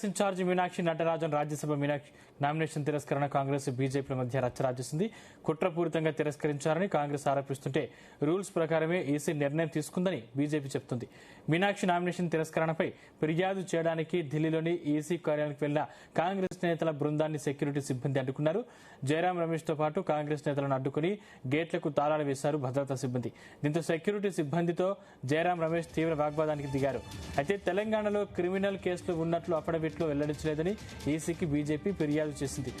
Incharge Meenakshi Natarajan Rajya Sabha nomination తిరస్కరణ Congress BJP మధ్య రచ్చరాజేసింది. కుట్రపూరితంగా తిరస్కరించారని కాంగ్రెస్ ఆరోపిస్తుంటే రూల్స్ ప్రకారమే ఈసీ నిర్ణయం తీసుకుందని బీజేపీ చెబుతుంది. మీనాక్షి నామినేషన్ తిరస్కరణపై ఫిర్యాదు చేయడానికి ఢిల్లీలోని ఈసీ కార్యాలయానికి వెళ్లిన కాంగ్రెస్ నేతల బృందాన్ని సెక్యూరిటీ సిబ్బంది అడ్డుకున్నారు. జయరాం రమేష్ తో పాటు కాంగ్రెస్ నేతలను అడ్డుకుని గేట్లకు తాళాలు వేశారు భద్రతా సిబ్బంది. దీంతో సెక్యూరిటీ సిబ్బందితో జయరాం రమేష్ తీవ్ర వాగ్వాదానికి దిగారు. అయితే తెలంగాణలో క్రిమినల్ కేసులు ఉన్నట్లు అఫిడవిట్లో వెల్లడించలేదని ఈసీకి బీజేపీ ఫిర్యాదు చేసింది.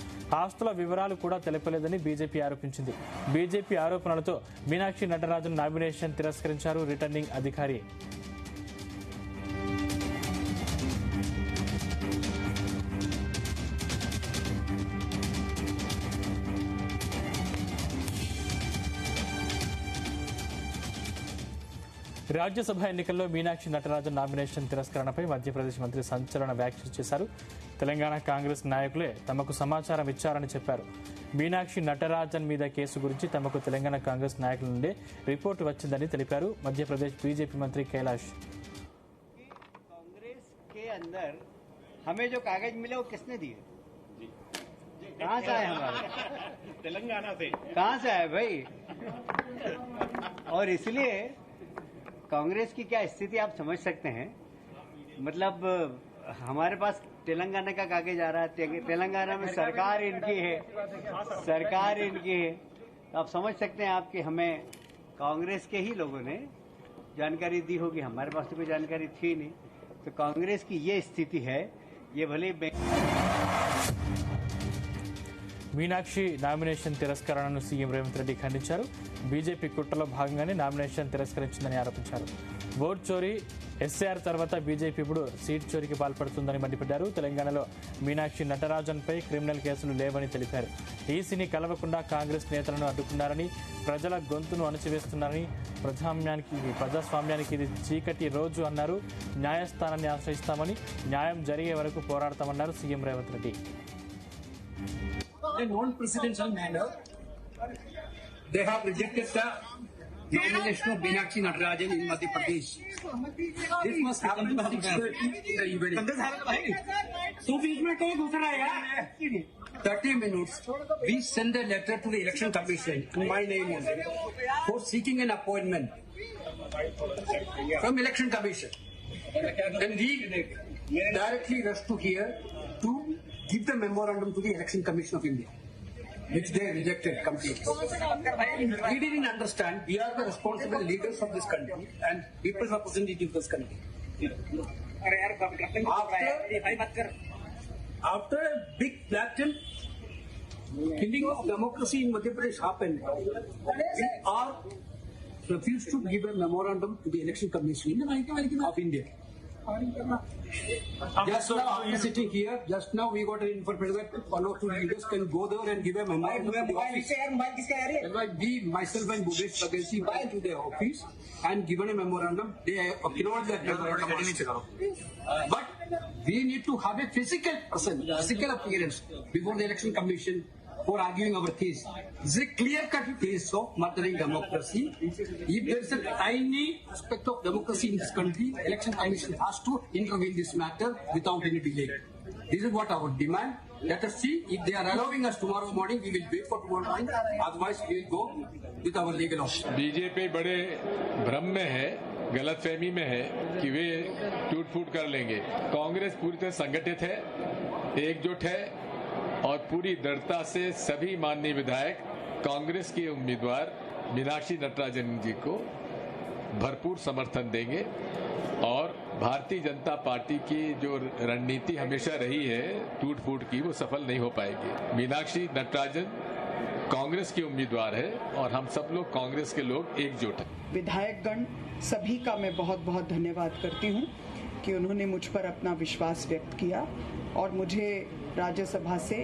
ఆస్తుల వివరాలు కూడా తెలపలేదని బీజేపీ ఆరోపించింది. బీజేపీ ఆరోపణలతో మీనాక్షి నటరాజన్ నామినేషన్ తిరస్కరించారు రిటర్నింగ్ అధికారి. రాజ్యసభ ఎన్నికల్లో మీనాక్షి నటరాజన్ నామినేషన్ తిరస్కరణపై మధ్యప్రదేశ్ మంత్రి సంచలన వ్యాఖ్యలు చేశారు. తెలంగాణ కాంగ్రెస్ నాయకులే తమకు సమాచారం ఇచ్చారని చెప్పారు. మీనాక్షి నటరాజన్ మీద కేసు గురించి తమకు తెలంగాణ కాంగ్రెస్ నాయకుల నుండే రిపోర్టు వచ్చిందని తెలిపారు. మధ్యప్రదేశ్ బీజేపీ మంత్రి कैलाश कांग्रेस के अंदर हमें जो कागज मिले वो किसने दिए? कहाँ से आए हमारे? तेलंगाना से। कहाँ से आए भाई? और इसलिए कांग्रेस की क्या स्थिति आप समझ सकते हैं. मतलब हमारे पास तेलंगाना का कागज आ रहा है, तेलंगाना में सरकार इनकी है, तो आप समझ सकते हैं आपकी हमें कांग्रेस के ही लोगों ने जानकारी दी होगी. हमारे पास तो कोई जानकारी थी नहीं. तो कांग्रेस की ये स्थिति है. ये भले మీనాక్షి నామినేషన్ తిరస్కరణను సీఎం రేవంత్ రెడ్డి ఖండించారు. బీజేపీ కుట్రలో భాగంగానే నామినేషన్ తిరస్కరించిందని ఆరోపించారు. ఓట్ చోరీ ఎస్ఆర్ తర్వాత బీజేపీ ఇప్పుడు సీట్ చోరీకి పాల్పడుతుందని మండిపడ్డారు. తెలంగాణలో మీనాక్షి నటరాజన్పై క్రిమినల్ కేసులు లేవని తెలిపారు. ఈసీని కలవకుండా కాంగ్రెస్ నేతలను అడ్డుకున్నారని, ప్రజల గొంతును అణచివేస్తున్నారని, ప్రజాస్వామ్యానికి ఇది చీకటి రోజు అన్నారు. న్యాయస్థానాన్ని ఆశ్రయిస్తామని, న్యాయం జరిగే వరకు పోరాడతామన్నారు CM Revanth Reddy. In a non-presidential manner, they have rejected the nomination of Meenakshi Natarajan in Madhya Pradesh. This must happen by 6:30 in the evening. 30 minutes, we send a letter to the Election Commission in my name only for seeking an appointment from Election Commission. Then we directly rush to here to give the memorandum to the Election Commission of India, which they rejected completely. We didn't understand. We are the responsible leaders of this country and people representative of this country. After a big blatant killing of democracy in Madhya Pradesh happened, we are refused to give a memorandum to the Election Commission of India. Just now, after sitting here, just now we got an information that one or two leaders can go there and give a memorandum to the office. That's why we, myself and Bhupesh Baghel, went to their office and given a memorandum. They acknowledged that memorandum. But we need to have a physical appearance before the Election Commission for arguing our case. This is a clear-cut case of murdering democracy. If there is a tiny aspect of democracy in this country, Election Commission has to intervene this matter without any delay. This is what our demand. Let us see if they are allowing us tomorrow morning. We will wait for tomorrow morning. Otherwise, we will go with our legal option. BJP बड़े भ्रम में है, गलतफहमी में है कि वे टूट फूट कर लेंगे. कांग्रेस पूरी तरह संगठित है, एकजुट है और पूरी दृढ़ता से सभी माननीय विधायक कांग्रेस के उम्मीदवार मीनाक्षी नटराजन जी को भरपूर समर्थन देंगे. और भारतीय जनता पार्टी की जो रणनीति हमेशा रही है टूट फूट की, वो सफल नहीं हो पाएगी. मीनाक्षी नटराजन कांग्रेस की उम्मीदवार है और हम सब लोग कांग्रेस के लोग एकजुट हैं. विधायकगण सभी का मैं बहुत बहुत धन्यवाद करती हूं कि उन्होंने मुझ पर अपना विश्वास व्यक्त किया और मुझे राज्यसभा से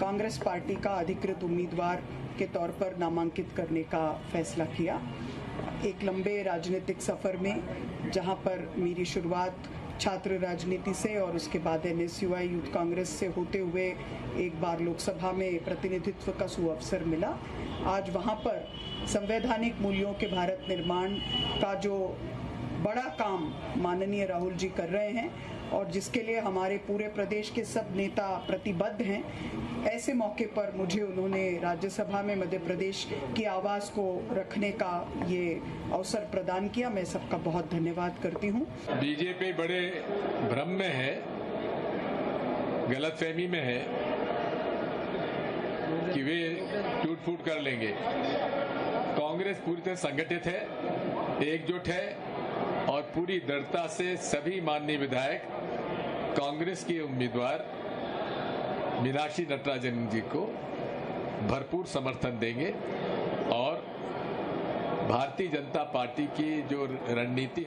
कांग्रेस पार्टी का अधिकृत उम्मीदवार के तौर पर नामांकित करने का फैसला किया. एक लंबे राजनीतिक सफर में जहां पर मेरी शुरुआत छात्र राजनीति से और उसके बाद NSUI यूथ कांग्रेस से होते हुए एक बार लोकसभा में प्रतिनिधित्व का सुअवसर मिला, आज वहां पर संवैधानिक मूल्यों के भारत निर्माण का जो बड़ा काम माननीय राहुल जी कर रहे हैं और जिसके लिए हमारे पूरे प्रदेश के सब नेता प्रतिबद्ध हैं। ऐसे मौके पर मुझे उन्होंने राज्यसभा में मध्य प्रदेश की आवाज़ को रखने का ये अवसर प्रदान किया। मैं सबका बहुत धन्यवाद करती हूँ। बीजेपी बड़े भ्रम में है, गलतफहमी में है कि वे टूट फूट कर लेंगे। कांग्रेस पूरी तरह संगठित है, एकजुट है और पूरी दृढ़ता से सभी माननीय विधायक कांग्रेस के उम्मीदवार मीनाक्षी नटराजन जी को भरपूर समर्थन देंगे और भारतीय जनता पार्टी की जो रणनीति